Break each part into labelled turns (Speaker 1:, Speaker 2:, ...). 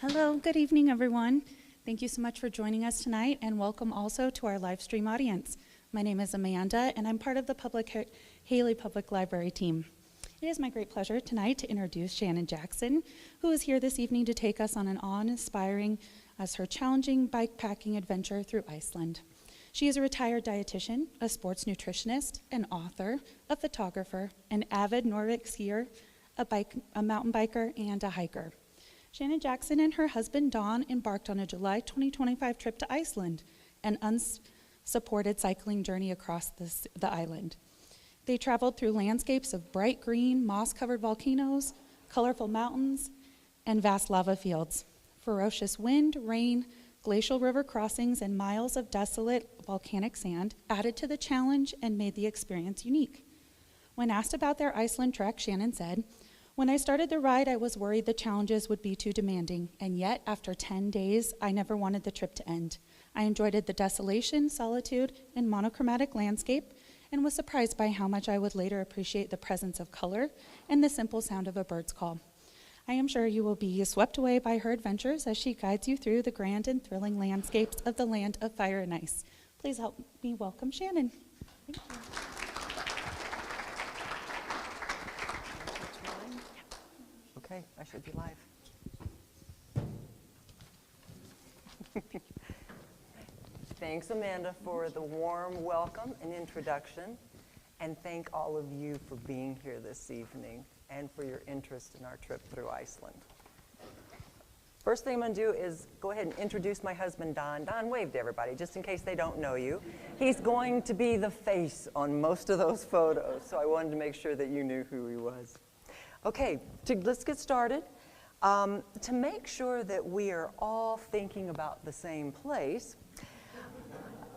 Speaker 1: Hello, good evening, everyone. Thank you so much for joining us tonight, and welcome also to our live stream audience. My name is Amanda, and I'm part of the Haley Public Library team. It is my great pleasure tonight to introduce Shannon Jackson, who is here this evening to take us on an awe-inspiring as her challenging bikepacking adventure through Iceland. She is a retired dietitian, a sports nutritionist, an author, a photographer, an avid Nordic skier, a mountain biker, and a hiker. Shannon Jackson and her husband Don embarked on a July 2025 trip to Iceland, an unsupported cycling journey across the island. They traveled through landscapes of bright green, moss-covered volcanoes, colorful mountains, and vast lava fields. Ferocious wind, rain, glacial river crossings, and miles of desolate volcanic sand added to the challenge and made the experience unique. When asked about their Iceland trek, Shannon said, "When I started the ride, I was worried the challenges would be too demanding, and yet after 10 days, I never wanted the trip to end. I enjoyed the desolation, solitude, and monochromatic landscape, and was surprised by how much I would later appreciate the presence of color and the simple sound of a bird's call. I am sure you will be swept away by her adventures as she guides you through the grand and thrilling landscapes of the land of fire and ice." Please help me welcome Shannon. Thank you.
Speaker 2: Okay, I should be live. Thanks, Amanda, for the warm welcome and introduction, and thank all of you for being here this evening and for your interest in our trip through Iceland. First thing I'm going to do is go ahead and introduce my husband, Don. Don, wave to everybody, just in case they don't know you. He's going to be the face on most of those photos, so I wanted to make sure that you knew who he was. Okay, let's get started. To make sure that we are all thinking about the same place,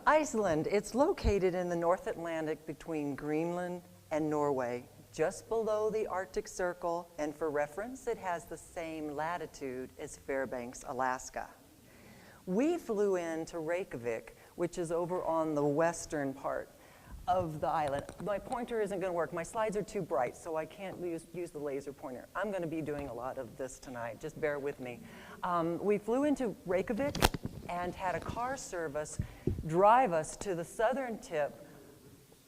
Speaker 2: Iceland, it's located in the North Atlantic between Greenland and Norway, just below the Arctic Circle, and for reference, it has the same latitude as Fairbanks, Alaska. We flew into Reykjavik, which is over on the western part of the island. My pointer isn't going to work. My slides are too bright, so I can't use the laser pointer. I'm going to be doing a lot of this tonight. Just bear with me. We flew into Reykjavik and had a car service drive us to the southern tip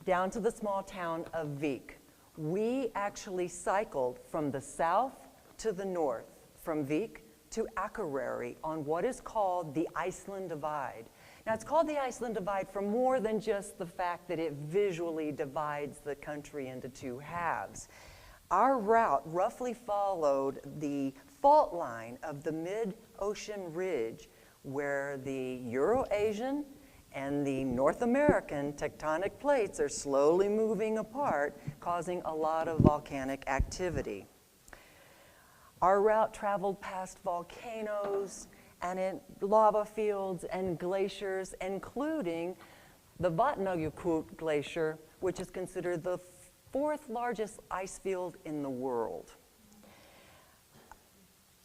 Speaker 2: down to the small town of Vik. We actually cycled from the south to the north, from Vik to Akureyri on what is called the Iceland Divide. Now, it's called the Iceland Divide for more than just the fact that it visually divides the country into two halves. Our route roughly followed the fault line of the mid-ocean ridge where the Euro-Asian and the North American tectonic plates are slowly moving apart, causing a lot of volcanic activity. Our route traveled past volcanoes and in lava fields and glaciers, including the Vatnajökull Glacier, which is considered the fourth largest ice field in the world.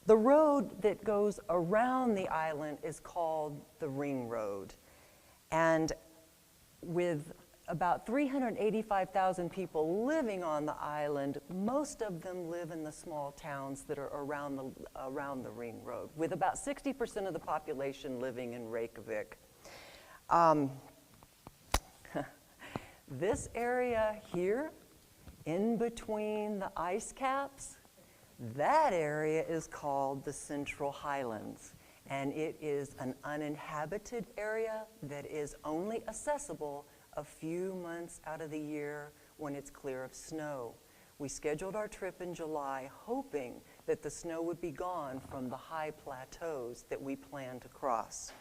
Speaker 2: The road that goes around the island is called the Ring Road. And with about 385,000 people living on the island, most of them live in the small towns that are around the Ring Road, with about 60% of the population living in Reykjavik. This area here, in between the ice caps, that area is called the Central Highlands, and it is an uninhabited area that is only accessible a few months out of the year when it's clear of snow. We scheduled our trip in July, hoping that the snow would be gone from the high plateaus that we plan to cross.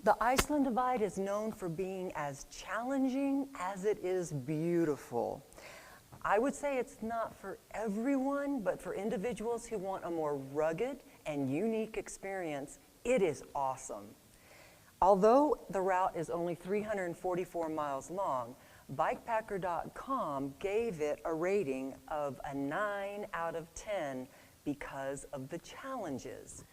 Speaker 2: The Iceland Divide is known for being as challenging as it is beautiful. I would say it's not for everyone, but for individuals who want a more rugged and unique experience, it is awesome. Although the route is only 344 miles long, Bikepacker.com gave it a rating of a 9 out of 10 because of the challenges.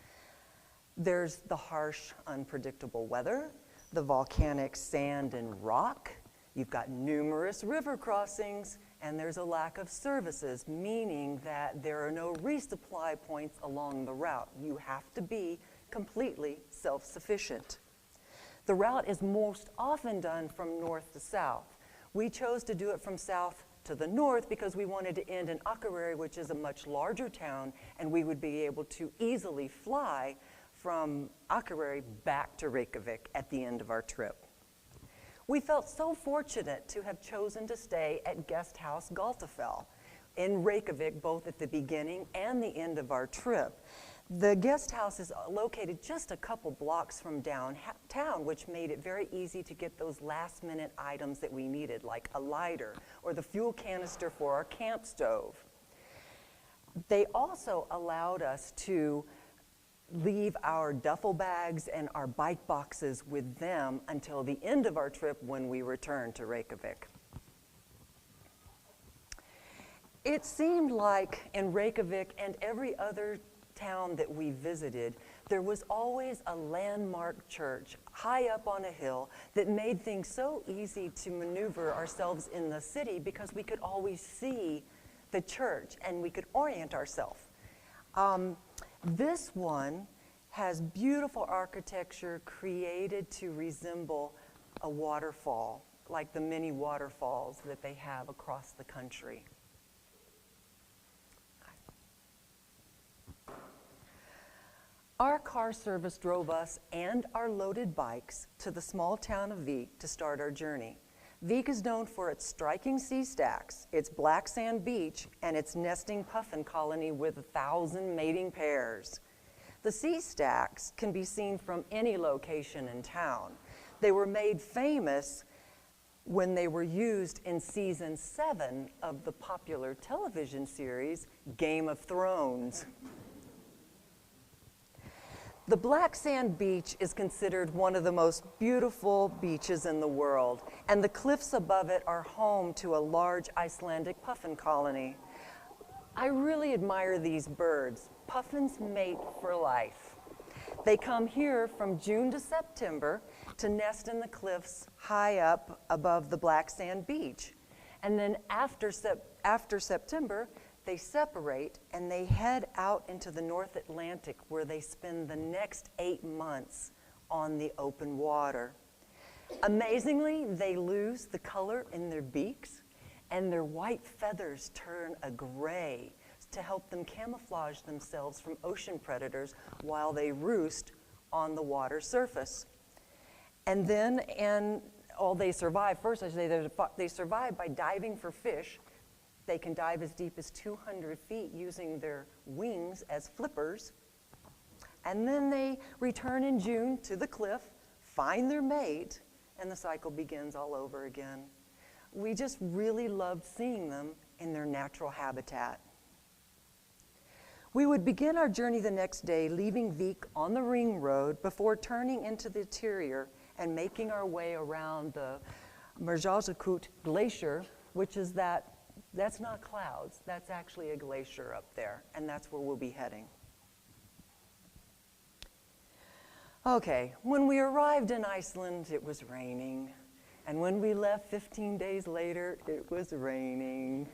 Speaker 2: There's the harsh, unpredictable weather, the volcanic sand and rock, You've got numerous river crossings, and there's a lack of services, meaning that there are no resupply points along the route. You have to be completely self-sufficient. The route is most often done from north to south. We chose to do it from south to the north because we wanted to end in Akureyri, which is a much larger town, and we would be able to easily fly from Akureyri back to Reykjavik at the end of our trip. We felt so fortunate to have chosen to stay at Guest House Galtafell in Reykjavik, both at the beginning and the end of our trip. The guest house is located just a couple blocks from downtown, which made it very easy to get those last-minute items that we needed, like a lighter or the fuel canister for our camp stove. They also allowed us to leave our duffel bags and our bike boxes with them until the end of our trip when we returned to Reykjavik. It seemed like in Reykjavik and every other town that we visited, there was always a landmark church high up on a hill that made things so easy to maneuver ourselves in the city because we could always see the church and we could orient ourselves. This one has beautiful architecture created to resemble a waterfall, like the many waterfalls that they have across the country. Our car service drove us and our loaded bikes to the small town of Vik to start our journey. Vik is known for its striking sea stacks, its black sand beach, and its nesting puffin colony with 1,000 mating pairs. The sea stacks can be seen from any location in town. They were made famous when they were used in season 7 of the popular television series Game of Thrones. The black sand beach is considered one of the most beautiful beaches in the world, and the cliffs above it are home to a large Icelandic puffin colony. I really admire these birds. Puffins mate for life. They come here from June to September to nest in the cliffs high up above the black sand beach. And then after September, they separate and they head out into the North Atlantic where they spend the next 8 months on the open water. Amazingly, they lose the color in their beaks and their white feathers turn a gray to help them camouflage themselves from ocean predators while they roost on the water surface. And then, they survive. First, I say they survive by diving for fish. They can dive as deep as 200 feet using their wings as flippers. And then they return in June to the cliff, find their mate, and the cycle begins all over again. We just really loved seeing them in their natural habitat. We would begin our journey the next day, leaving Vik on the ring road before turning into the interior and making our way around the Merjajakut Glacier, which is that's not clouds, that's actually a glacier up there, and that's where we'll be heading. Okay, when we arrived in Iceland, it was raining, and when we left 15 days later, it was raining.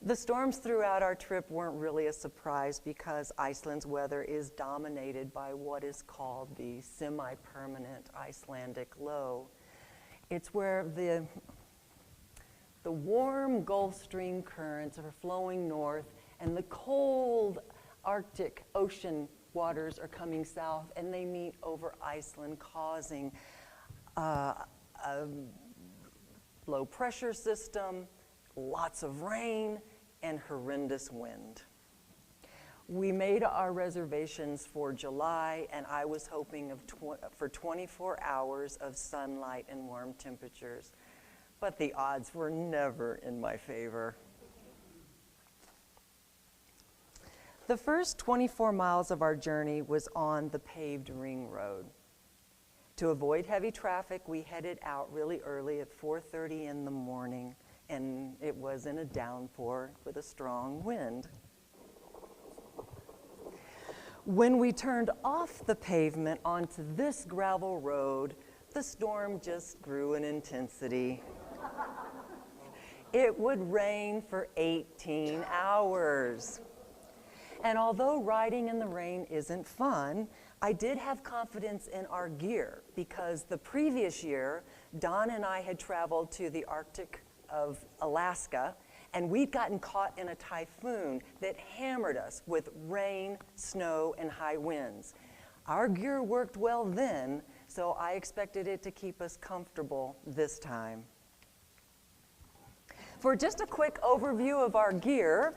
Speaker 2: The storms throughout our trip weren't really a surprise because Iceland's weather is dominated by what is called the semi-permanent Icelandic low. It's where the warm Gulf Stream currents are flowing north and the cold Arctic Ocean waters are coming south and they meet over Iceland, causing a low pressure system, lots of rain, and horrendous wind. We made our reservations for July, and I was hoping for 24 hours of sunlight and warm temperatures, but the odds were never in my favor. The first 24 miles of our journey was on the paved ring road. To avoid heavy traffic, we headed out really early at 4:30 in the morning, and it was in a downpour with a strong wind. When we turned off the pavement onto this gravel road, the storm just grew in intensity. It would rain for 18 hours. And although riding in the rain isn't fun, I did have confidence in our gear because the previous year, Don and I had traveled to the Arctic of Alaska, and we'd gotten caught in a typhoon that hammered us with rain, snow, and high winds. Our gear worked well then, so I expected it to keep us comfortable this time. For just a quick overview of our gear,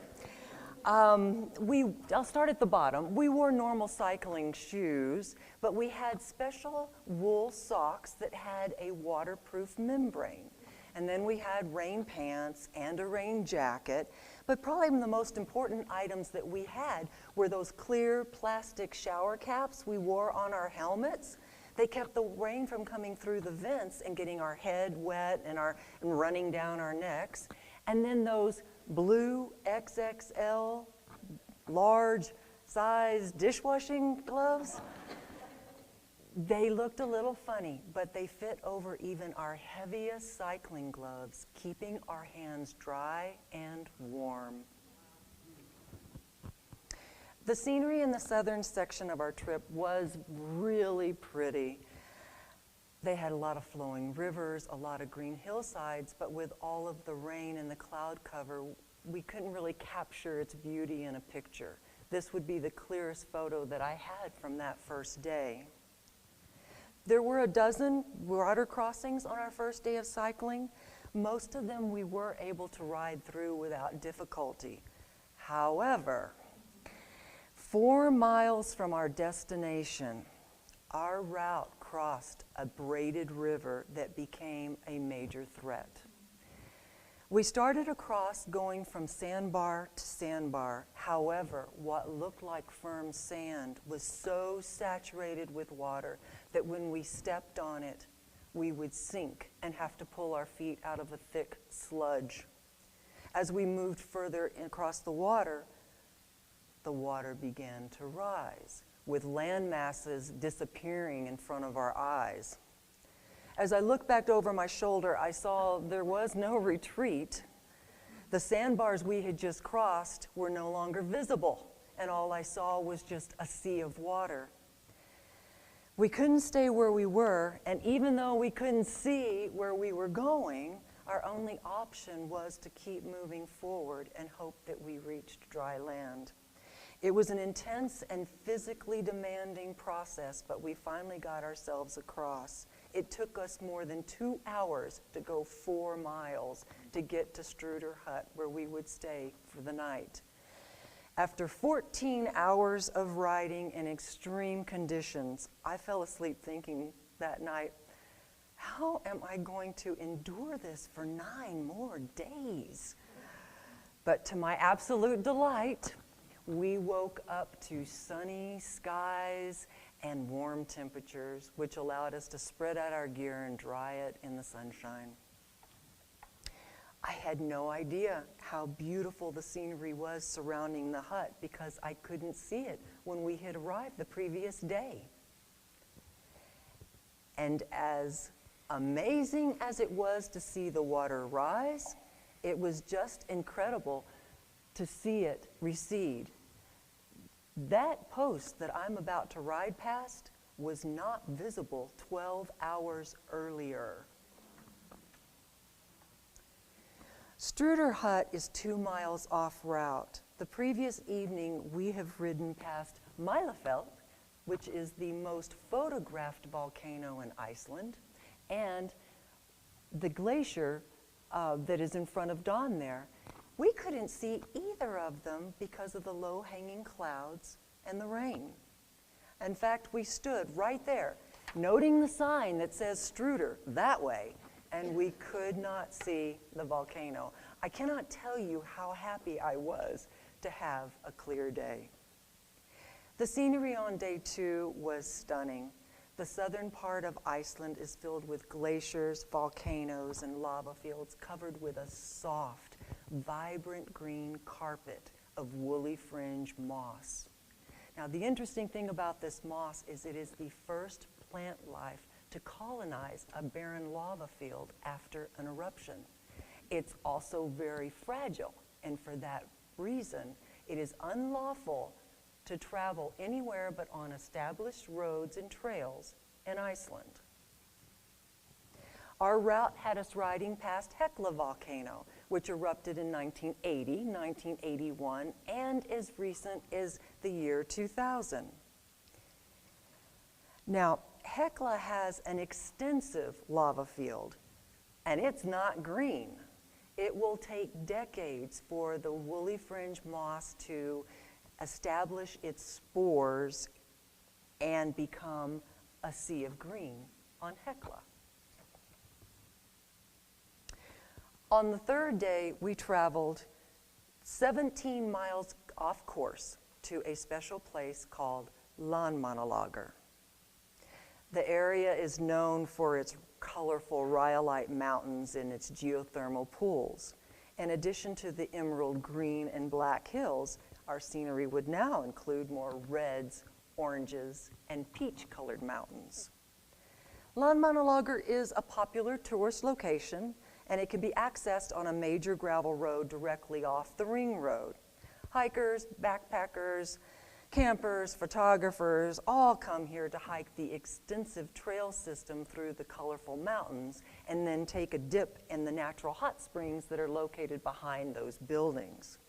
Speaker 2: I'll start at the bottom. We wore normal cycling shoes, but we had special wool socks that had a waterproof membrane. And then we had rain pants and a rain jacket. But probably the most important items that we had were those clear plastic shower caps we wore on our helmets. They kept the rain from coming through the vents and getting our head wet and running down our necks. And then those blue XXL large size dishwashing gloves. They looked a little funny, but they fit over even our heaviest cycling gloves, keeping our hands dry and warm. The scenery in the southern section of our trip was really pretty. They had a lot of flowing rivers, a lot of green hillsides, but with all of the rain and the cloud cover, we couldn't really capture its beauty in a picture. This would be the clearest photo that I had from that first day. There were a dozen water crossings on our first day of cycling. Most of them we were able to ride through without difficulty. However, 4 miles from our destination, our route crossed a braided river that became a major threat. We started across going from sandbar to sandbar. However, what looked like firm sand was so saturated with water that when we stepped on it, we would sink and have to pull our feet out of a thick sludge. As we moved further across the water began to rise, with land masses disappearing in front of our eyes. As I looked back over my shoulder, I saw there was no retreat. The sandbars we had just crossed were no longer visible, and all I saw was just a sea of water. We couldn't stay where we were, and even though we couldn't see where we were going, our only option was to keep moving forward and hope that we reached dry land. It was an intense and physically demanding process, but we finally got ourselves across. It took us more than 2 hours to go 4 miles to get to Struder Hut, where we would stay for the night. After 14 hours of riding in extreme conditions, I fell asleep thinking that night, how am I going to endure this for 9 more days? But to my absolute delight, we woke up to sunny skies and warm temperatures, which allowed us to spread out our gear and dry it in the sunshine. I had no idea how beautiful the scenery was surrounding the hut because I couldn't see it when we had arrived the previous day. And as amazing as it was to see the water rise, it was just incredible to see it recede. That post that I'm about to ride past was not visible 12 hours earlier. Struder Hut is 2 miles off route. The previous evening, we have ridden past Mylafell, which is the most photographed volcano in Iceland, and the glacier that is in front of Don there. We couldn't see either of them because of the low-hanging clouds and the rain. In fact, we stood right there, noting the sign that says Struder that way, and we could not see the volcano. I cannot tell you how happy I was to have a clear day. The scenery on day 2 was stunning. The southern part of Iceland is filled with glaciers, volcanoes, and lava fields covered with a soft, vibrant green carpet of woolly fringe moss. Now, the interesting thing about this moss is it is the first plant life to colonize a barren lava field after an eruption. It's also very fragile, and for that reason, it is unlawful to travel anywhere but on established roads and trails in Iceland. Our route had us riding past Hekla volcano, which erupted in 1980, 1981, and as recent as the year 2000. Now, Hekla has an extensive lava field, and it's not green. It will take decades for the woolly fringe moss to establish its spores and become a sea of green on Hekla. On the third day, we traveled 17 miles off course to a special place called Landmannalaugar. The area is known for its colorful rhyolite mountains and its geothermal pools. In addition to the emerald green and black hills, our scenery would now include more reds, oranges, and peach-colored mountains. Landmannalaugar is a popular tourist location, and it can be accessed on a major gravel road directly off the ring road. Hikers, backpackers, campers, photographers all come here to hike the extensive trail system through the colorful mountains and then take a dip in the natural hot springs that are located behind those buildings.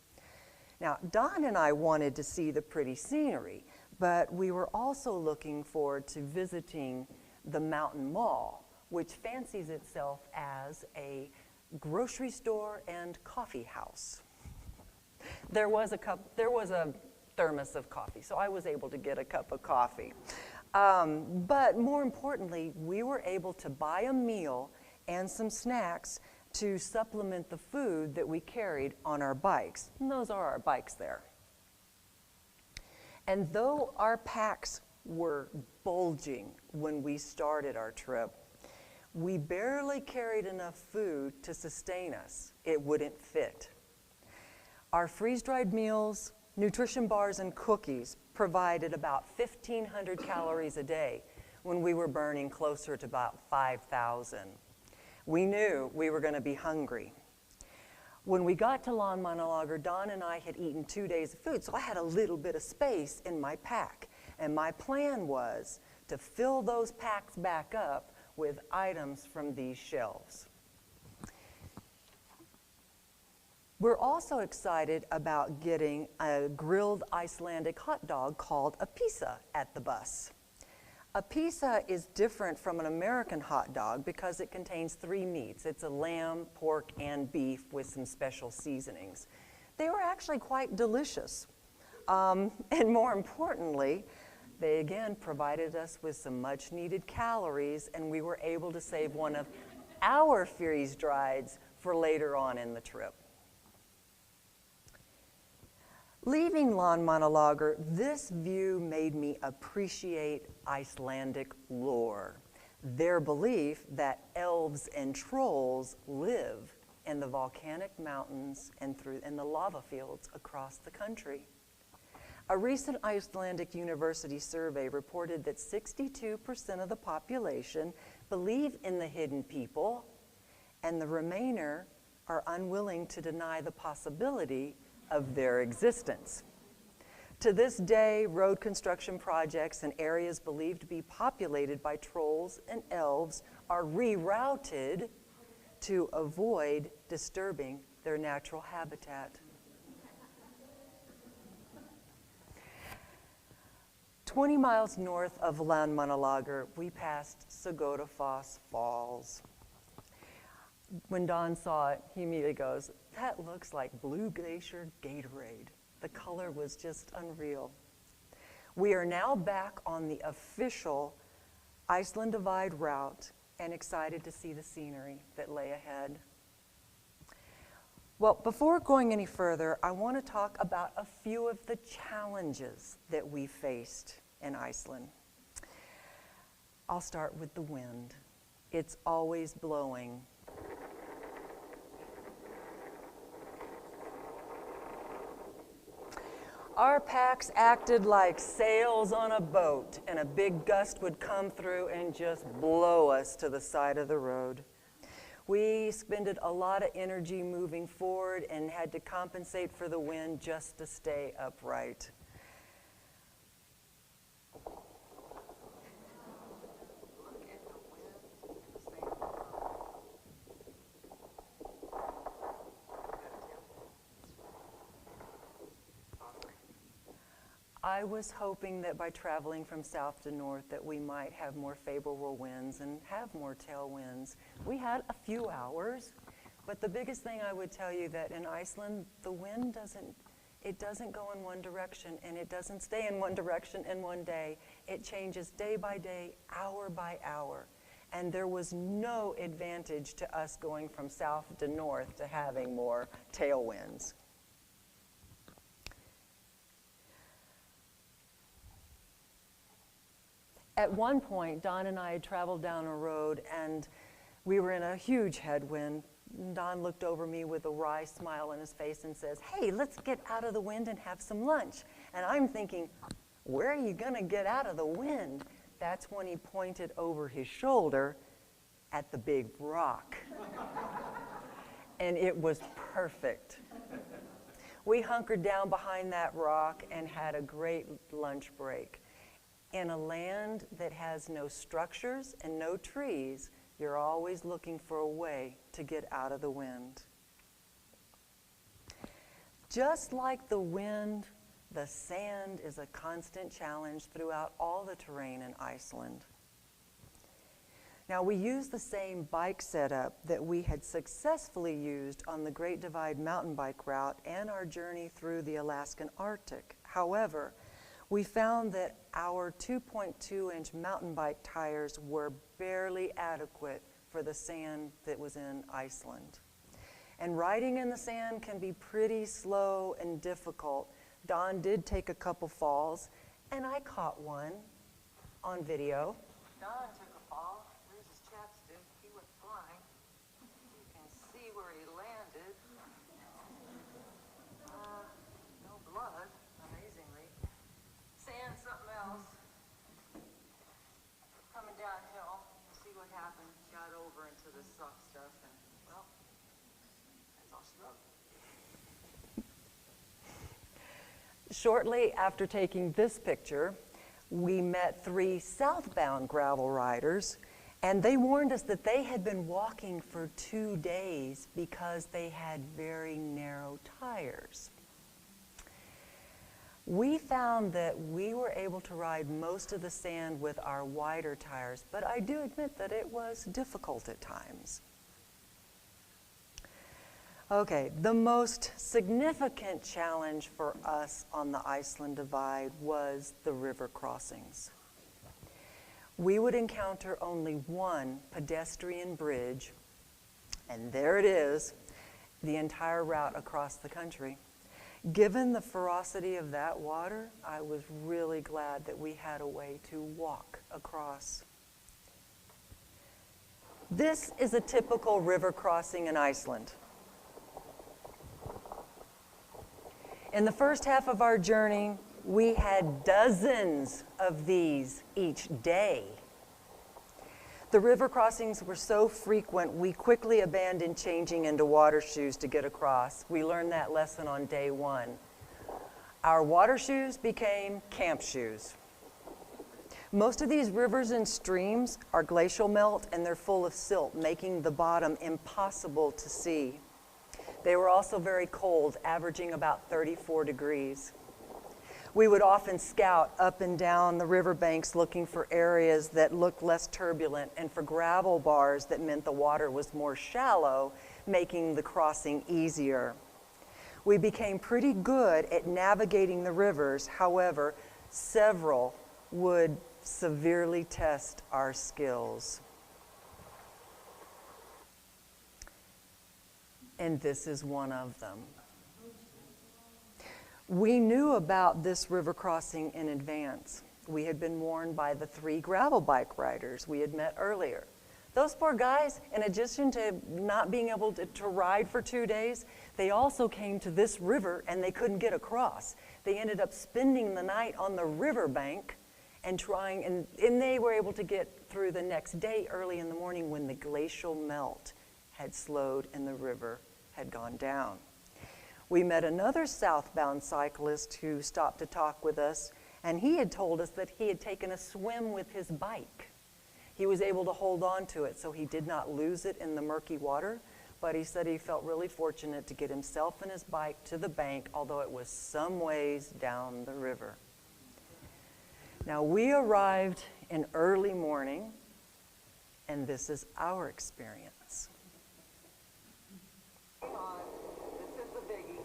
Speaker 2: Now, Don and I wanted to see the pretty scenery, but we were also looking forward to visiting the Mountain Mall, which fancies itself as a grocery store and coffee house. There was a thermos of coffee, so I was able to get a cup of coffee. But more importantly, we were able to buy a meal and some snacks to supplement the food that we carried on our bikes. And those are our bikes there. And though our packs were bulging when we started our trip, we barely carried enough food to sustain us. It wouldn't fit. Our freeze-dried meals, nutrition bars, and cookies provided about 1,500 calories a day when we were burning closer to about 5,000. We knew we were going to be hungry. When we got to Landmannalaugar, Don and I had eaten 2 days of food, so I had a little bit of space in my pack. And my plan was to fill those packs back up with items from these shelves. We're also excited about getting a grilled Icelandic hot dog called a pizza at the bus. A pizza is different from an American hot dog because it contains 3 meats. It's a lamb, pork, and beef with some special seasonings. They were actually quite delicious. And more importantly, they again provided us with some much needed calories, and we were able to save one of our freeze drieds for later on in the trip. Leaving Landmannalaugar, this view made me appreciate Icelandic lore, their belief that elves and trolls live in the volcanic mountains and in the lava fields across the country. A recent Icelandic university survey reported that 62% of the population believe in the hidden people, and the remainder are unwilling to deny the possibility of their existence. To this day, road construction projects in areas believed to be populated by trolls and elves are rerouted to avoid disturbing their natural habitat. 20 miles north of Landmannalaugar, we passed Sagotafoss Falls. When Don saw it, he immediately goes, "That looks like Blue Glacier Gatorade." The color was just unreal. We are now back on the official Iceland Divide route and excited to see the scenery that lay ahead. Well, before going any further, I want to talk about a few of the challenges that we faced in Iceland. I'll start with the wind. It's always blowing. Our packs acted like sails on a boat, and a big gust would come through and just blow us to the side of the road. We expended a lot of energy moving forward and had to compensate for the wind just to stay upright. I was hoping that by traveling from south to north that we might have more favorable winds and have more tailwinds. We had a few hours, but the biggest thing I would tell you that in Iceland, the wind doesn't go in one direction, and it doesn't stay in one direction in one day. It changes day by day, hour by hour. And there was no advantage to us going from south to north to having more tailwinds. At one point, Don and I had traveled down a road, and we were in a huge headwind. Don looked over me with a wry smile on his face and says, "Hey, let's get out of the wind and have some lunch." And I'm thinking, where are you going to get out of the wind? That's when he pointed over his shoulder at the big rock. And it was perfect. We hunkered down behind that rock and had a great lunch break. In a land that has no structures and no trees, you're always looking for a way to get out of the wind. Just like the wind, the sand is a constant challenge throughout all the terrain in Iceland. Now, we use the same bike setup that we had successfully used on the Great Divide mountain bike route and our journey through the Alaskan Arctic. However, we found that our 2.2-inch mountain bike tires were barely adequate for the sand that was in Iceland. And riding in the sand can be pretty slow and difficult. Don did take a couple falls, and I caught one on video. Don took a fall. There's his chapstick. He went flying. You can see where he landed. No blood, amazingly. Sand, something else. Coming downhill, see what happened. Got over into the soft stuff, and well, that's all she wrote. Shortly after taking this picture, we met 3 southbound gravel riders, and they warned us that they had been walking for 2 days because they had very narrow tires. We found that we were able to ride most of the sand with our wider tires, but I do admit that it was difficult at times. Okay, the most significant challenge for us on the Iceland Divide was the river crossings. We would encounter only one pedestrian bridge, and there it is, the entire route across the country. Given the ferocity of that water, I was really glad that we had a way to walk across. This is a typical river crossing in Iceland. In the first half of our journey, we had dozens of these each day. The river crossings were so frequent, we quickly abandoned changing into water shoes to get across. We learned that lesson on day 1. Our water shoes became camp shoes. Most of these rivers and streams are glacial melt, and they're full of silt, making the bottom impossible to see. They were also very cold, averaging about 34 degrees. We would often scout up and down the riverbanks looking for areas that looked less turbulent and for gravel bars that meant the water was more shallow, making the crossing easier. We became pretty good at navigating the rivers. However, several would severely test our skills. And this is one of them. We knew about this river crossing in advance. We had been warned by the 3 gravel bike riders we had met earlier. Those poor guys, in addition to not being able to ride for 2 days, they also came to this river and they couldn't get across. They ended up spending the night on the riverbank and trying, and they were able to get through the next day early in the morning when the glacial melt had slowed and the river had gone down. We met another southbound cyclist who stopped to talk with us, and he had told us that he had taken a swim with his bike. He was able to hold on to it, so he did not lose it in the murky water, but he said he felt really fortunate to get himself and his bike to the bank, although it was some ways down the river. Now, we arrived in early morning, and this is our experience. Hang on, this is the biggie.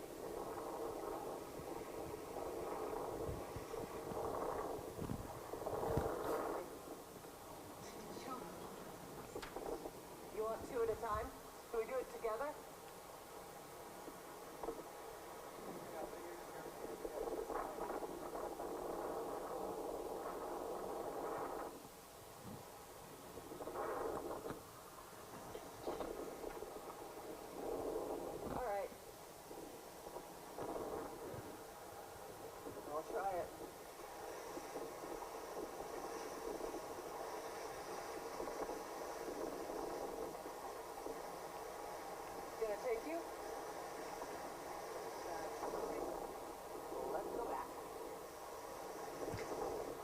Speaker 2: You want 2 at a time? Can we do it together? All right. I'll try it. Gonna take you? Let's go back.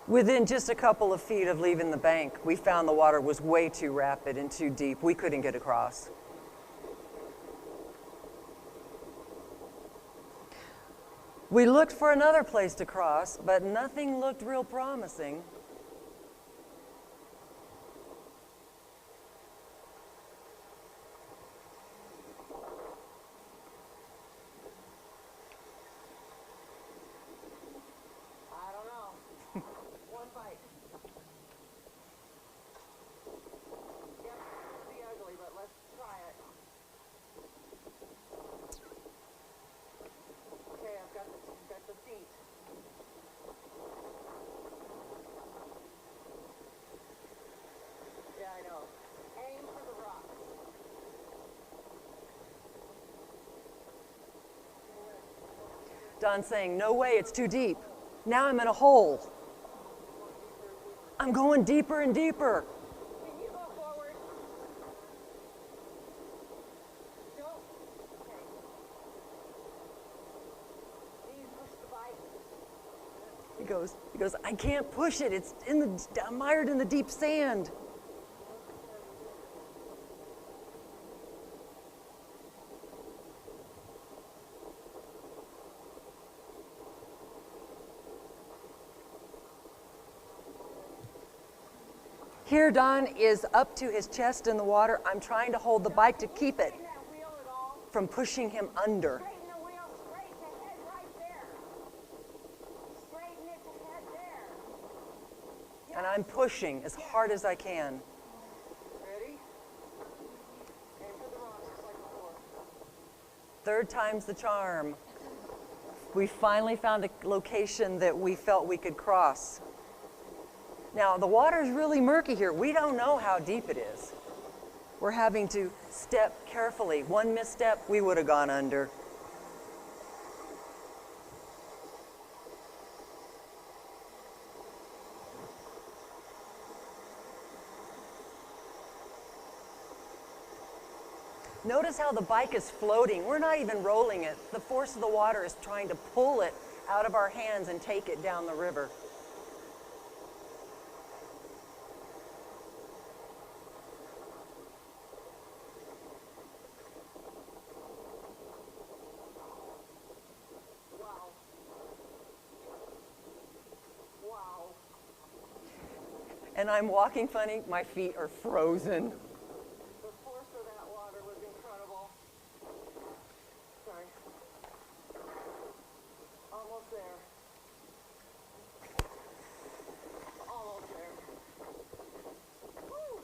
Speaker 2: Within just a couple of feet of leaving the bank, we found the water was way too rapid and too deep. We couldn't get across. We looked for another place to cross, but nothing looked real promising. I don't know. One bite. Yep, pretty ugly, but let's try it. Okay, I've got the feet. Yeah, I know. Aim for the rocks. Don's saying, no way, it's too deep. Now I'm in a hole. I'm going deeper and deeper. Can you go forward? Don't. Okay. Can you push the bike? He goes, I can't push it. It's I'm mired in the deep sand. Here, Don is up to his chest in the water. I'm trying to hold the bike to keep it from pushing him under.
Speaker 3: Straighten the wheel straight to head right there. Straighten it to head there.
Speaker 2: And I'm pushing as hard as I can. Ready? Aim for the rocks just like before. Third time's the charm. We finally found a location that we felt we could cross. Now, the water's really murky here. We don't know how deep it is. We're having to step carefully. One misstep, we would have gone under. Notice how the bike is floating. We're not even rolling it. The force of the water is trying to pull it out of our hands and take it down the river. And I'm walking funny, my feet are frozen. The force of that water was incredible. Sorry. Almost there. Almost there. Woo!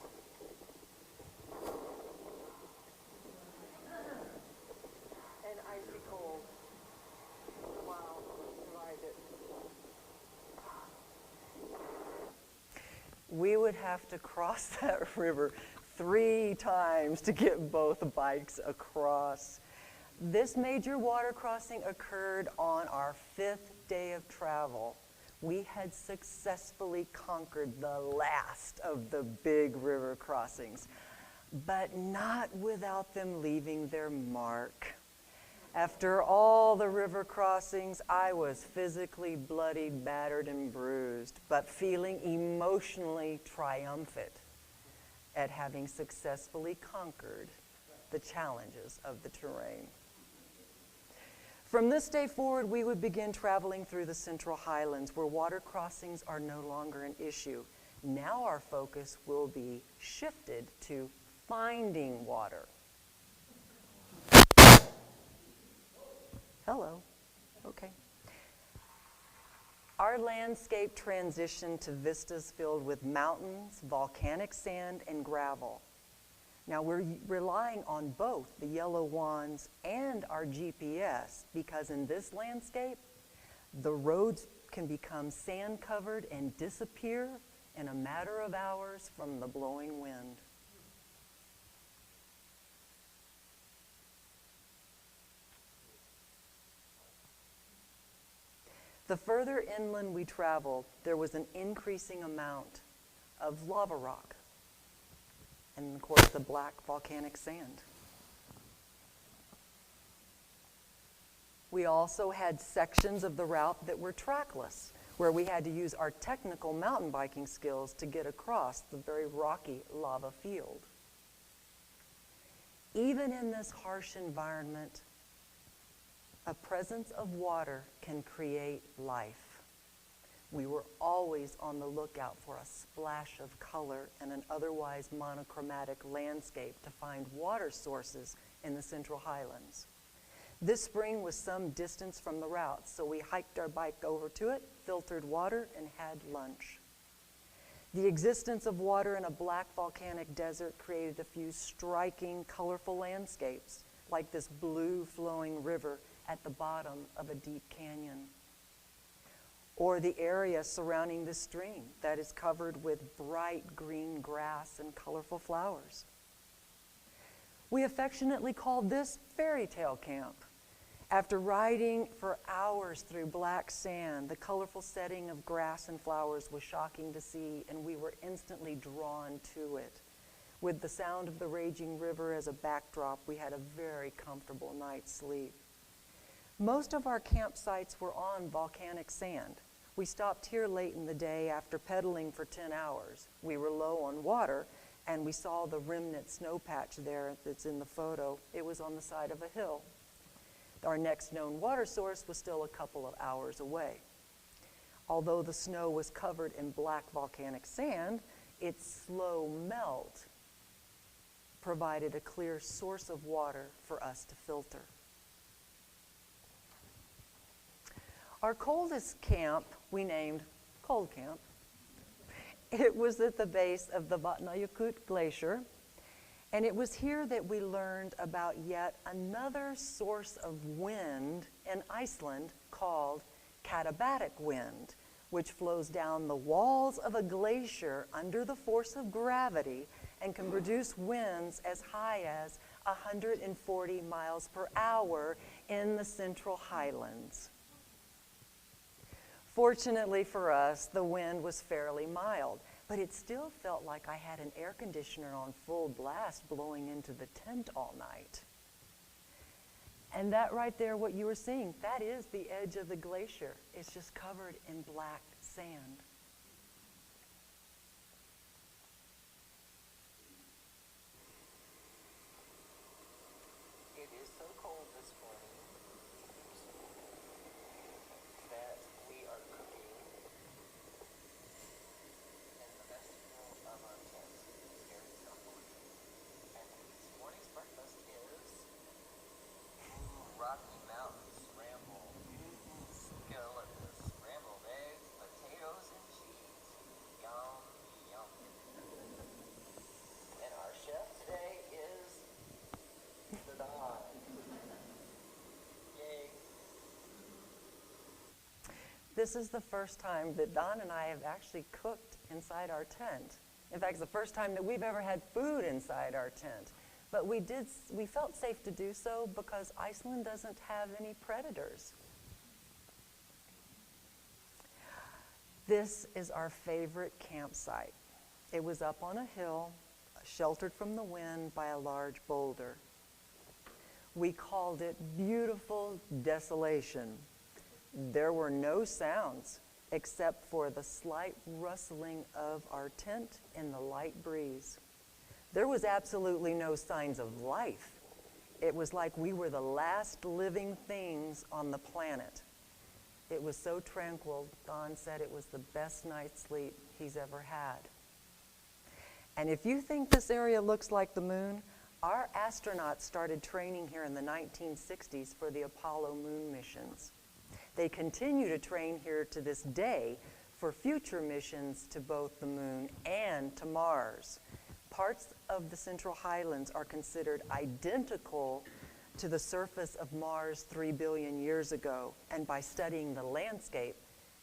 Speaker 2: And icy cold. Wow, survived it. We would have to cross that river 3 times to get both bikes across. This major water crossing occurred on our 5th day of travel. We had successfully conquered the last of the big river crossings, but not without them leaving their mark. After all the river crossings, I was physically bloodied, battered, and bruised, but feeling emotionally triumphant at having successfully conquered the challenges of the terrain. From this day forward, we would begin traveling through the Central Highlands, where water crossings are no longer an issue. Now our focus will be shifted to finding water. Hello. Okay. Our landscape transitioned to vistas filled with mountains, volcanic sand, and gravel. Now we're relying on both the yellow wands and our GPS, because in this landscape, the roads can become sand-covered and disappear in a matter of hours from the blowing wind. The further inland we traveled, there was an increasing amount of lava rock, and of course the black volcanic sand. We also had sections of the route that were trackless, where we had to use our technical mountain biking skills to get across the very rocky lava field. Even in this harsh environment, a presence of water can create life. We were always on the lookout for a splash of color in an otherwise monochromatic landscape to find water sources in the Central Highlands. This spring was some distance from the route, so we hiked our bike over to it, filtered water, and had lunch. The existence of water in a black volcanic desert created a few striking, colorful landscapes, like this blue flowing river at the bottom of a deep canyon, or the area surrounding the stream that is covered with bright green grass and colorful flowers. We affectionately called this Fairy Tale Camp. After riding for hours through black sand, the colorful setting of grass and flowers was shocking to see, and we were instantly drawn to it. With the sound of the raging river as a backdrop, we had a very comfortable night's sleep. Most of our campsites were on volcanic sand. We stopped here late in the day after pedaling for 10 hours. We were low on water, and we saw the remnant snow patch there that's in the photo. It was on the side of a hill. Our next known water source was still a couple of hours away. Although the snow was covered in black volcanic sand, its slow melt provided a clear source of water for us to filter. Our coldest camp we named Cold Camp. It was at the base of the Vatnajökull Glacier, and it was here that we learned about yet another source of wind in Iceland called katabatic wind, which flows down the walls of a glacier under the force of gravity and can produce winds as high as 140 miles per hour in the Central Highlands. Fortunately for us, the wind was fairly mild, but it still felt like I had an air conditioner on full blast blowing into the tent all night. And that right there, what you were seeing, that is the edge of the glacier. It's just covered in black sand.
Speaker 4: It is so cold this morning that we are cooking in the vestibule of our tent. Very comfortable. And this morning's breakfast is Rocky Mountain scramble. Skeleton scrambled eggs, potatoes, and cheese. Yum, yum. And our chef today is the Don. Yay.
Speaker 2: This is the first time that Don and I have actually cooked inside our tent. In fact, it's the first time that we've ever had food inside our tent. But we felt safe to do so because Iceland doesn't have any predators. This is our favorite campsite. It was up on a hill, sheltered from the wind by a large boulder. We called it Beautiful Desolation. There were no sounds except for the slight rustling of our tent in the light breeze. There was absolutely no signs of life. It was like we were the last living things on the planet. It was so tranquil, Don said it was the best night's sleep he's ever had. And if you think this area looks like the moon, our astronauts started training here in the 1960s for the Apollo moon missions. They continue to train here to this day for future missions to both the moon and to Mars. Parts of the Central Highlands are considered identical to the surface of Mars 3 billion years ago, and by studying the landscape,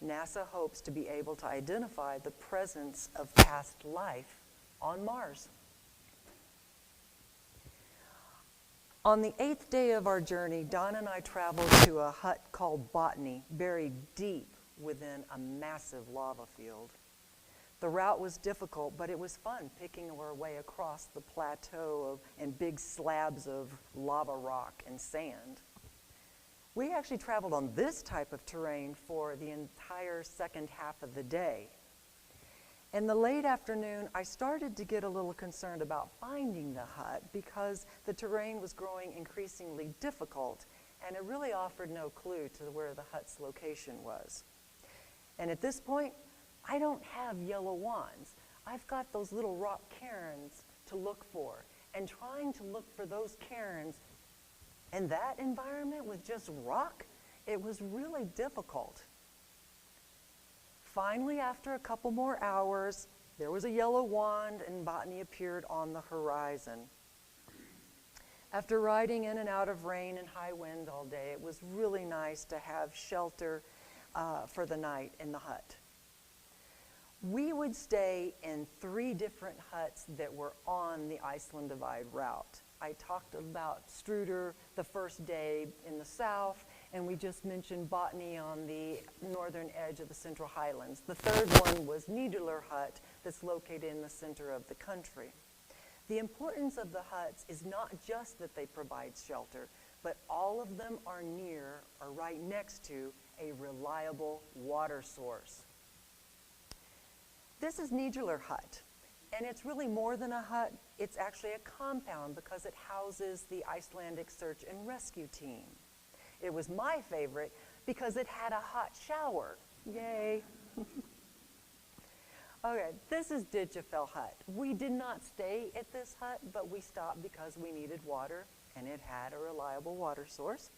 Speaker 2: NASA hopes to be able to identify the presence of past life on Mars. On the 8th day of our journey, Don and I traveled to a hut called Botany, buried deep within a massive lava field. The route was difficult, but it was fun picking our way across the plateau and big slabs of lava rock and sand. We actually traveled on this type of terrain for the entire second half of the day. In the late afternoon, I started to get a little concerned about finding the hut because the terrain was growing increasingly difficult, and it really offered no clue to where the hut's location was. And at this point, I don't have yellow wands. I've got those little rock cairns to look for, and trying to look for those cairns in that environment with just rock, it was really difficult. Finally, after a couple more hours, there was a yellow wand and Botany appeared on the horizon. After riding in and out of rain and high wind all day, it was really nice to have shelter for the night in the hut. We would stay in 3 different huts that were on the Iceland Divide route. I talked about Struder the first day in the south, and we just mentioned Botany on the northern edge of the Central Highlands. The third one was Needler Hut that's located in the center of the country. The importance of the huts is not just that they provide shelter, but all of them are near or right next to a reliable water source. This is Needler Hut, and it's really more than a hut. It's actually a compound because it houses the Icelandic search and rescue team. It was my favorite because it had a hot shower. Yay. Okay, this is Ditchafell Hut. We did not stay at this hut, but we stopped because we needed water, and it had a reliable water source.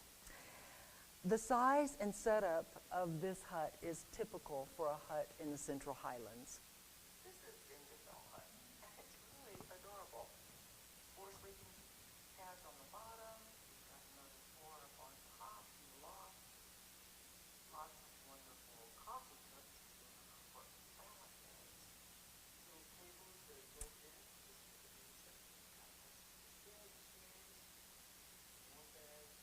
Speaker 2: The size and setup of this hut is typical for a hut in the Central Highlands.
Speaker 4: This is Gingerbell Hut. It's really adorable. 4 sleeping pads on the bottom. We've got another 4 up on top in the loft. Lots of wonderful coffee cups for salad beds. Little tables that are built in. Just for the music. Got nice big chairs. More beds.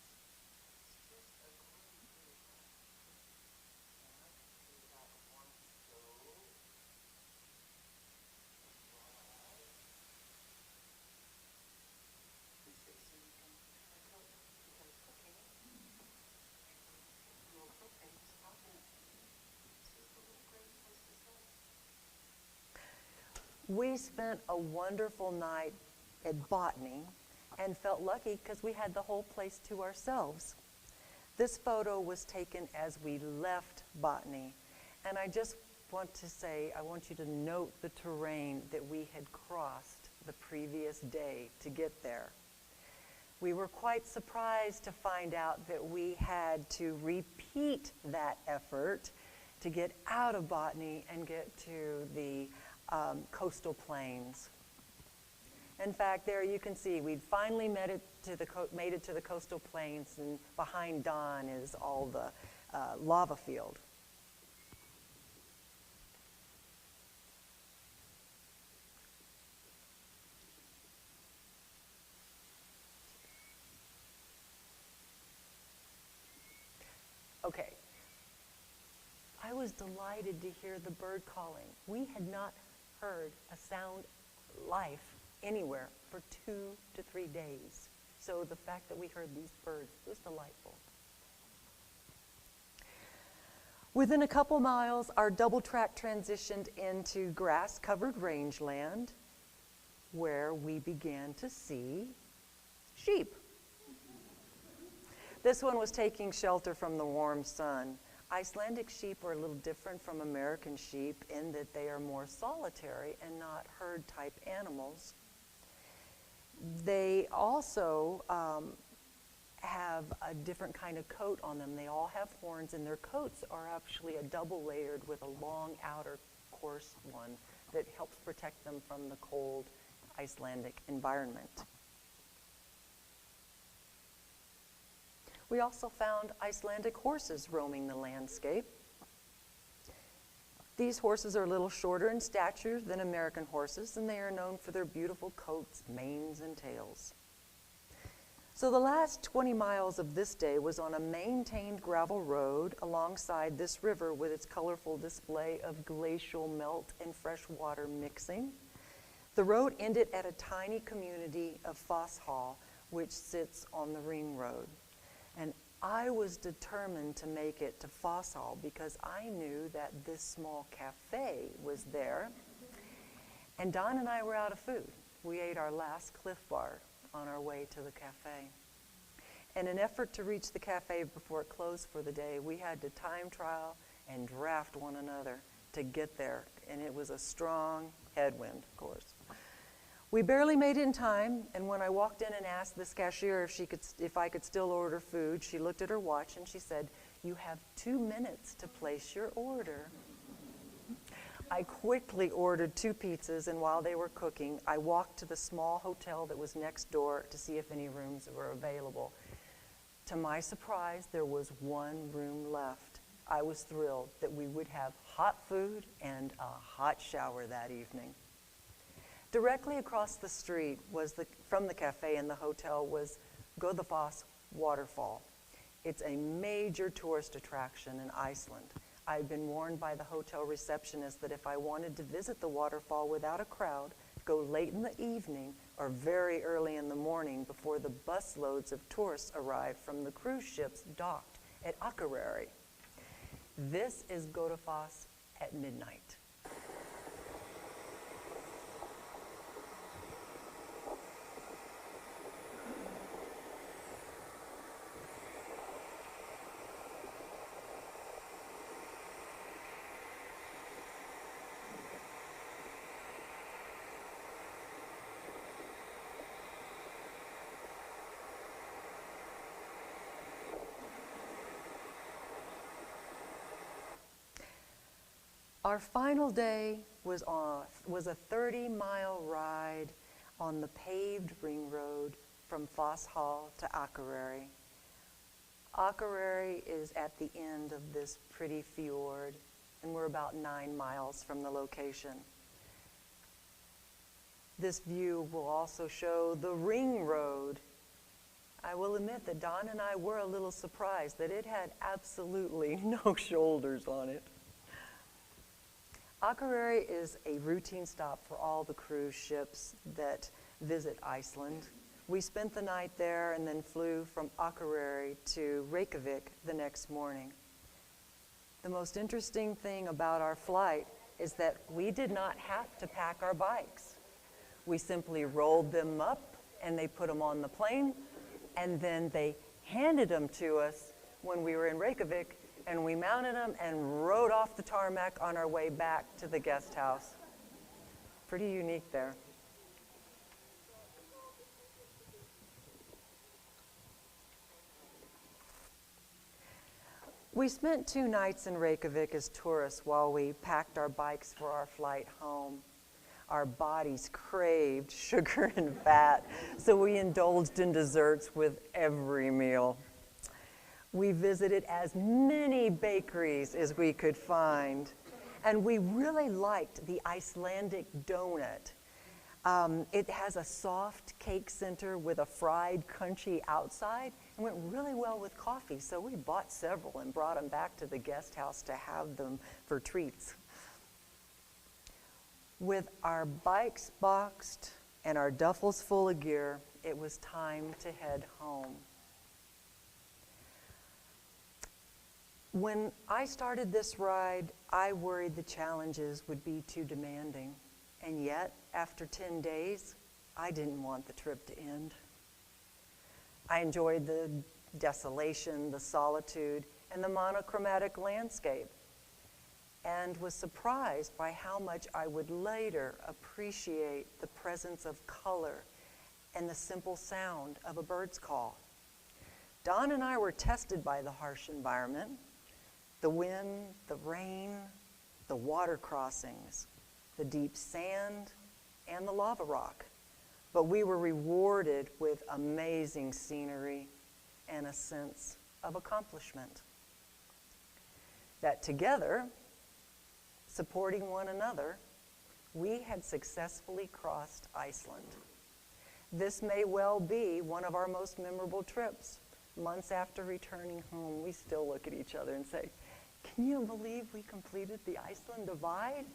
Speaker 4: It's just a great, great hut. And we've got one stove. So you can cook because cooking, little cooking is happening. It's just a little great place to stay.
Speaker 2: We spent a wonderful night at Botany and felt lucky because we had the whole place to ourselves. This photo was taken as we left Botany, and I just want to say, I want you to note the terrain that we had crossed the previous day to get there. We were quite surprised to find out that we had to repeat that effort to get out of Botany and get to the coastal plains. In fact, there you can see we'd finally made it to the coastal plains, and behind Don is all the lava field. I was delighted to hear the bird calling. We had not heard a sound life anywhere for 2 to 3 days. So the fact that we heard these birds was delightful. Within a couple miles, our double track transitioned into grass-covered rangeland where we began to see sheep. This one was taking shelter from the warm sun. Icelandic sheep are a little different from American sheep in that they are more solitary and not herd-type animals. They also have a different kind of coat on them. They all have horns, and their coats are actually a double layered with a long outer coarse one that helps protect them from the cold Icelandic environment. We also found Icelandic horses roaming the landscape. These horses are a little shorter in stature than American horses, and they are known for their beautiful coats, manes, and tails. So the last 20 miles of this day was on a maintained gravel road alongside this river with its colorful display of glacial melt and fresh water mixing. The road ended at a tiny community of Fosshall, which sits on the ring road. And I was determined to make it to Fosshall because I knew that this small cafe was there. And Don and I were out of food. We ate our last Cliff Bar on our way to the cafe. In an effort to reach the cafe before it closed for the day, we had to time trial and draft one another to get there. And it was a strong headwind, of course. We barely made it in time, and when I walked in and asked this cashier if I could still order food, she looked at her watch and she said, "You have 2 minutes to place your order." I quickly ordered 2 pizzas, and while they were cooking, I walked to the small hotel that was next door to see if any rooms were available. To my surprise, there was 1 room left. I was thrilled that we would have hot food and a hot shower that evening. Directly across the street from the cafe and the hotel was Goðafoss waterfall. It's a major tourist attraction in Iceland. I had been warned by the hotel receptionist that if I wanted to visit the waterfall without a crowd, go late in the evening or very early in the morning before the busloads of tourists arrived from the cruise ships docked at Akureyri. This is Goðafoss at midnight. Our final day was a 30-mile ride on the paved ring road from Fosshall to Akureyri. Akureyri is at the end of this pretty fjord, and we're about 9 miles from the location. This view will also show the ring road. I will admit that Don and I were a little surprised that it had absolutely no shoulders on it. Akureyri is a routine stop for all the cruise ships that visit Iceland. We spent the night there and then flew from Akureyri to Reykjavik the next morning. The most interesting thing about our flight is that we did not have to pack our bikes. We simply rolled them up and they put them on the plane, and then they handed them to us when we were in Reykjavik, and we mounted them and rode off the tarmac on our way back to the guest house. Pretty unique there. We spent 2 nights in Reykjavik as tourists while we packed our bikes for our flight home. Our bodies craved sugar and fat, so we indulged in desserts with every meal. We visited as many bakeries as we could find, and we really liked the Icelandic donut. It has a soft cake center with a fried, crunchy outside, It went really well with coffee, so we bought several and brought them back to the guest house to have them for treats. With our bikes boxed and our duffels full of gear, it was time to head home. When I started this ride, I worried the challenges would be too demanding. And yet, after 10 days, I didn't want the trip to end. I enjoyed the desolation, the solitude, and the monochromatic landscape, and was surprised by how much I would later appreciate the presence of color and the simple sound of a bird's call. Don and I were tested by the harsh environment, the wind, the rain, the water crossings, the deep sand, and the lava rock. But we were rewarded with amazing scenery and a sense of accomplishment. That together, supporting one another, we had successfully crossed Iceland. This may well be one of our most memorable trips. Months after returning home, we still look at each other and say, "Can you believe we completed the Iceland Divide?"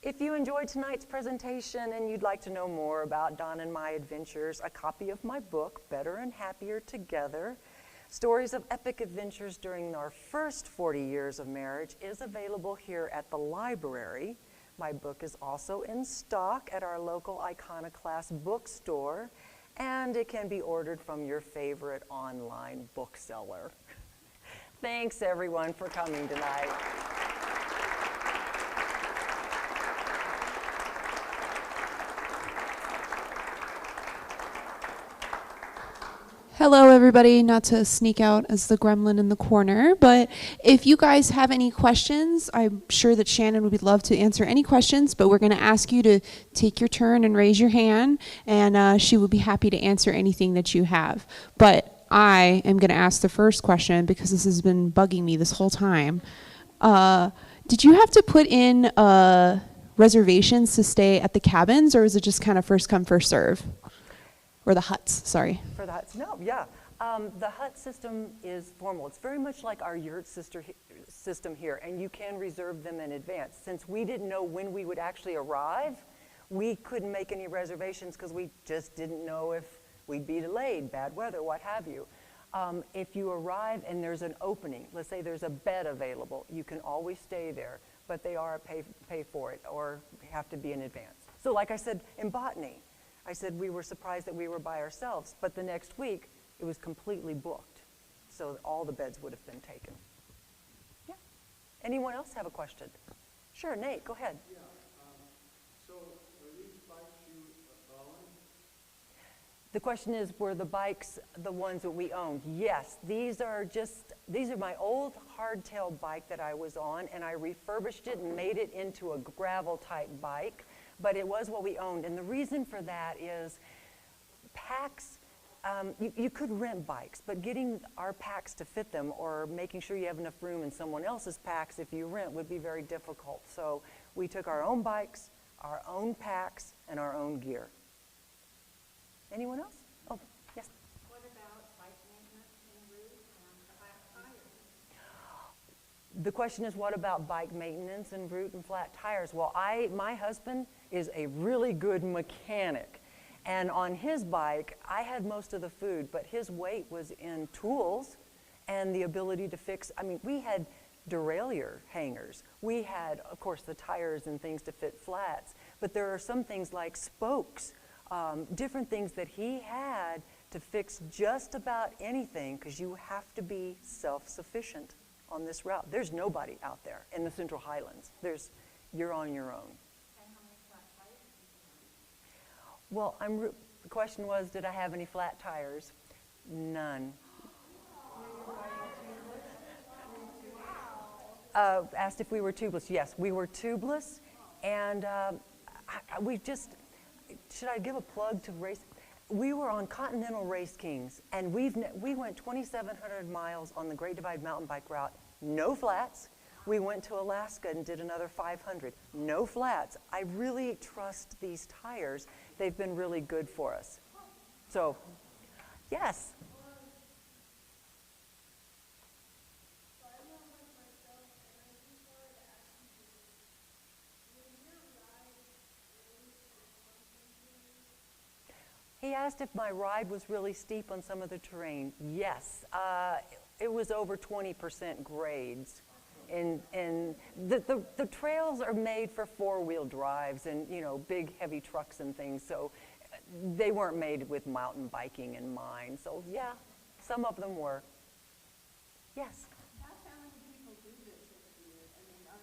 Speaker 2: If you enjoyed tonight's presentation and you'd like to know more about Don and my adventures, a copy of my book, Better and Happier Together, Stories of Epic Adventures During Our First 40 Years of Marriage, is available here at the library. My book is also in stock at our local Iconoclast bookstore, and it can be ordered from your favorite online bookseller. Thanks, everyone, for coming tonight.
Speaker 5: Hello, everybody. Not to sneak out as the gremlin in the corner, but if you guys have any questions, I'm sure that Shannon would love to answer any questions, but we're going to ask you to take your turn and raise your hand, and she would be happy to answer anything that you have. But I am going to ask the first question because this has been bugging me this whole time. Did you have to put in reservations to stay at the cabins, or is it just kind of first come, first serve? Or the huts, sorry.
Speaker 2: For the huts, no, yeah. The hut system is formal. It's very much like our yurt system here, and you can reserve them in advance. Since we didn't know when we would actually arrive, we couldn't make any reservations because we just didn't know if we'd be delayed, bad weather, what have you. If you arrive and there's an opening, let's say there's a bed available, you can always stay there, but they are pay for it or have to be in advance. So like I said, in botany, I said we were surprised that we were by ourselves, but the next week it was completely booked. So all the beds would have been taken. Yeah. Anyone else have a question? Sure, Nate, go ahead.
Speaker 6: Yeah. So were these bikes you owned?
Speaker 2: The question is, were the bikes the ones that we owned? Yes, these are my old hardtail bike that I was on, and I refurbished it and made it into a gravel type bike. But it was what we owned. And the reason for that is packs, you could rent bikes, but getting our packs to fit them or making sure you have enough room in someone else's packs if you rent would be very difficult. So we took our own bikes, our own packs, and our own gear. Anyone else? Oh, yes.
Speaker 3: What about bike maintenance en route and flat tires?
Speaker 2: The question is, what about bike maintenance en route and flat tires? Well, my husband is a really good mechanic. And on his bike, I had most of the food, but his weight was in tools and the ability to fix. I mean, we had derailleur hangers. We had, of course, the tires and things to fit flats, but there are some things like spokes, different things that he had to fix just about anything because you have to be self-sufficient on this route. There's nobody out there in the Central Highlands. You're on your own. Well, the question was, did I have any flat tires? None. Asked if we were tubeless. Yes, we were tubeless, and should I give a plug to race? We were on Continental Race Kings, and we went 2,700 miles on the Great Divide mountain bike route, no flats. We went to Alaska and did another 500, no flats. I really trust these tires. They've been really good for us. So Yes. He asked if my ride was really steep on some of the terrain. Yes, it was over 20% grades. And the trails are made for four-wheel drives and, you know, big heavy trucks and things, so they weren't made with mountain biking in mind. So yeah, some of them were. Yes?
Speaker 3: How many people do this every year? I mean, on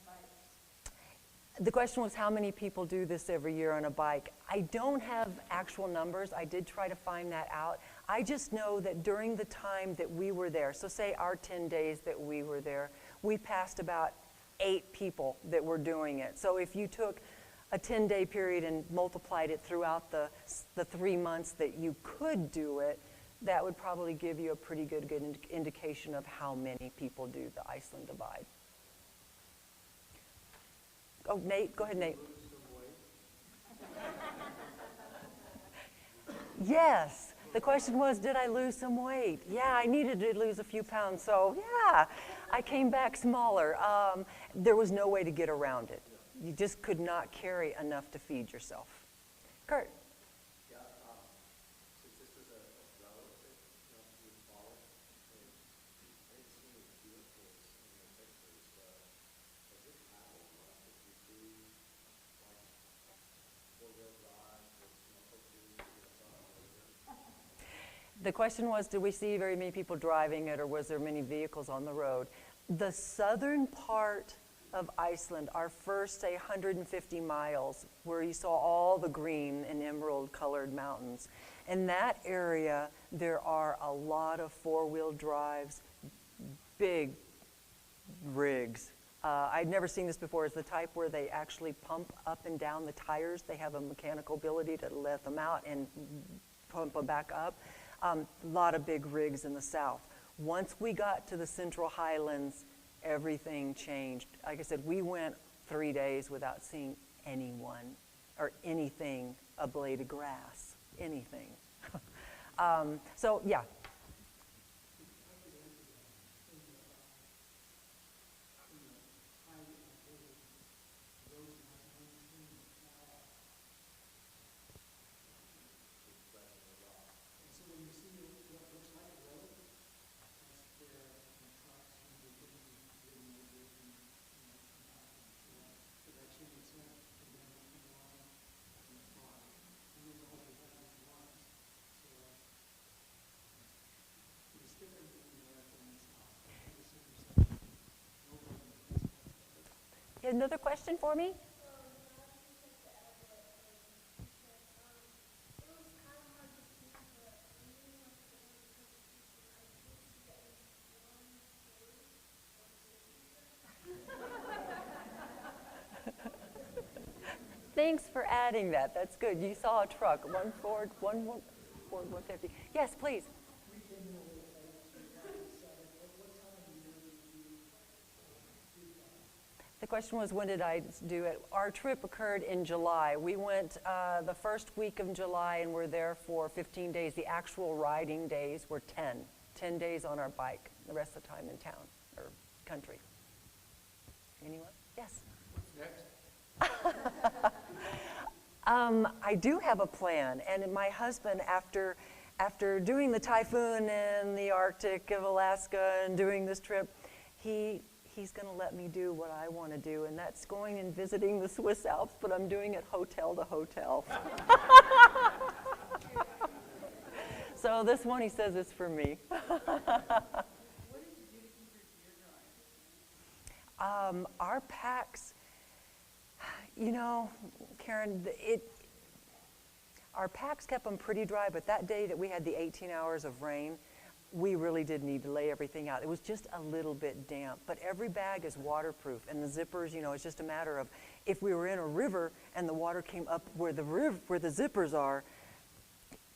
Speaker 3: bikes?
Speaker 2: The question was how many people do this every year on a bike. I don't have actual numbers. I did try to find that out. I just know that during the time that we were there, so say our 10 days that we were there, we passed about 8 people that were doing it. So if you took a 10-day period and multiplied it throughout the 3 months that you could do it, that would probably give you a pretty good indication of how many people do the Iceland Divide. Oh, Nate, go ahead, Nate. Yes, the question was, did I lose some weight? Yeah, I needed to lose a few pounds, so yeah, I came back smaller. There was no way to get around it. You just could not carry enough to feed yourself. Kurt.
Speaker 6: Since this was a relative, you followed, I didn't see any vehicles in the pictures. Does it travel much? If you see, like, four-wheel drive,
Speaker 2: The question was, did we see very many people driving it, or was there many vehicles on the road? The southern part of Iceland, our first, say, 150 miles, where you saw all the green and emerald colored mountains. In that area, there are a lot of four-wheel drives, big rigs. I'd never seen this before. It's the type where they actually pump up and down the tires. They have a mechanical ability to let them out and pump them back up. A lot of big rigs in the south. Once we got to the Central Highlands, everything changed. Like I said, we went 3 days without seeing anyone or anything, a blade of grass, anything. So, yeah. Another question for me? Thanks for adding that. That's good. You saw a truck, one Ford 150. Yes, please. The question was, when did I do it? Our trip occurred in July. We went the first week of July and were there for 15 days. The actual riding days were 10 days on our bike, the rest of the time in town or country. Anyone? Yes?
Speaker 6: What's next?
Speaker 2: I do have a plan, and my husband, after doing the typhoon in the Arctic of Alaska and doing this trip, he's going to let me do what I want to do, and that's going and visiting the Swiss Alps, but I'm doing it hotel to hotel. So this one, he says, is for me.
Speaker 3: What did you do to keep your gear dry?
Speaker 2: Our packs, you know, Karen, our packs kept them pretty dry, but that day that we had the 18 hours of rain, we really did need to lay everything out. It was just a little bit damp, but every bag is waterproof, and the zippers, you know, it's just a matter of if we were in a river and the water came up where the zippers are,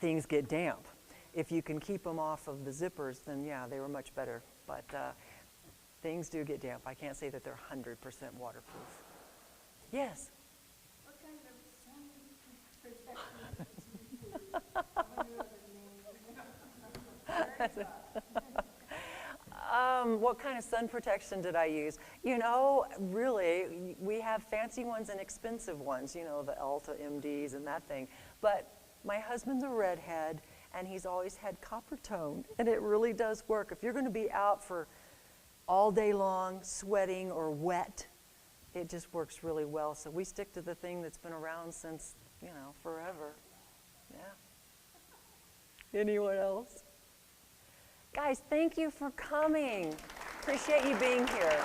Speaker 2: things get damp. If you can keep them off of the zippers, then yeah, they were much better, but things do get damp. I can't say that they're 100% waterproof. Yes?
Speaker 3: What kind of sun protection do you use? What are the names?
Speaker 2: What kind of sun protection did I use? You know, really, we have fancy ones and expensive ones, you know, the Ulta MDs and that thing. But my husband's a redhead, and he's always had copper tone, and it really does work. If you're going to be out for all day long, sweating or wet, it just works really well. So we stick to the thing that's been around since, you know, forever. Yeah. Anyone else? Guys, thank you for coming. Appreciate you being here.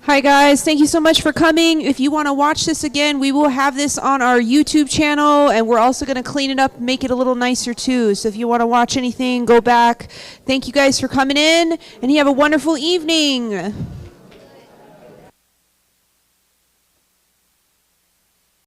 Speaker 5: Hi guys, thank you so much for coming. If you want to watch this again, we will have this on our YouTube channel, and we're also going to clean it up, make it a little nicer too. So if you want to watch anything, go back. Thank you guys for coming in, and you have a wonderful evening.